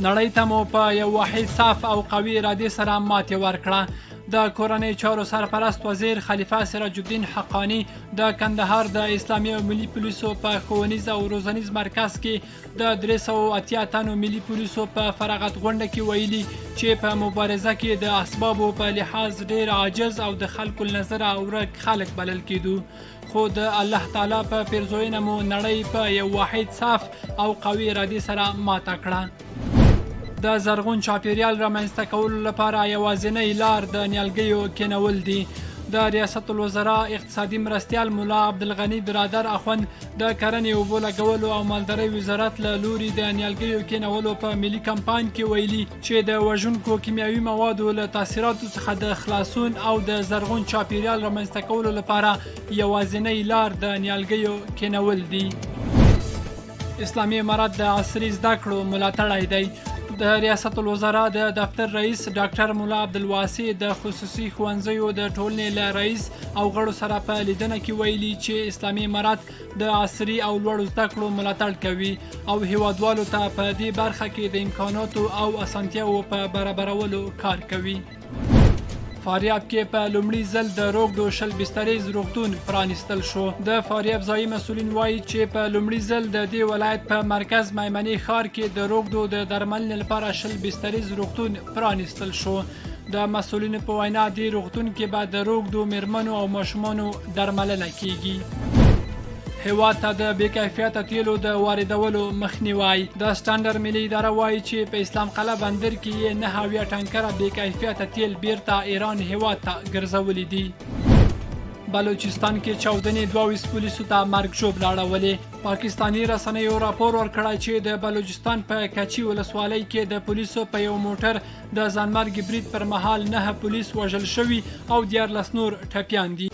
نړۍ ته مو په یو واحد صاف او قوي ارادې سره ماتې ورکړه. د کورنۍ چارو سرپرست وزیر خلیفه سراج الدین حقانی د کندهار د اسلامي او ملي پولیسو په ښوونیز او روزنیز مرکز کې د 380 تنو ملي پولیسو په فراغت غونډه کې ویلي چې په مبارزه کې د اسبابو په لحاظ ډیر عاجز او د خلکو له نظره ورک خلک بلل کېدو، خو د الله تعالی په پیرزوینه مو نړۍ په یو واحد صاف او قوي ارادې سره ماته کړه. د زرغون چاپیریال رامنځته کولو لپاره یوازینۍ لار د نیالګیو کینول دي. د ریاست الوزرا اقتصادي مرستیال ملا عبدالغني برادر اخوند د کرنې اوبو لګولو او مالدارۍ وزارت له لوري د نیالګیو کینولو په ملي کمپاین کې ویلي چې د وژونکو کیمیاوي موادو له تاثیراتو څخه د خلاصون او د زرغون چاپیریال رامنځته کولو لپاره یوازینۍ لار د نیالګیو کینول دي. اسلامي امارت د عصري زده کړو ملاتړی دی. د ریاست الوزرا د دفتر رئیس ډاکټر مولا عبدالواسع د خصوصي ښوونځیو د ټولنې له رئیس او غړو سره په لیدنه کې ویلي چې اسلامي امارت د عصري او لوړو زده کړو ملاتړ کوي او هیوادوالو ته په دې برخه کې د امکاناتو او اسانتیاوو په برابرولو کار کوي. فاریاب کې په لومړي ځل د روږدو شل بستریز روغتون پرانیستل شو. د فاریاب ځایي مسؤلین وایي چې په لومړي ځل د دې ولایت په مرکز میمنې ښار کې د روږدو د درملنې لپاره شل بستریز روغتون پرانیستل شو. د مسؤلینو په وینا دې روغتون کې به د روږدو میرمنو او ماشومانو درملنه کیږي. هیواد ته د بې کیفیته تیلو د واردولو مخنیوی. د سټنډر ملي اداره وایي چې په اسلام قلعه بندر کې یې 9 ټانکره بې کیفیته تیل بیرته ایران هیواد ته ګرځولي دي. بلوچستان کې چاودنې 22 پولیسو ته مرګ ژوبله اړولې. پاکستاني رسنیو راپور ورکړی چې د بلوچستان په کچي ولسوالۍ کې د پولیسو په یو موټر د ځانمرګي برید پر مهال 9 پولیس وژل شوي او 14 نور ټپیان دي.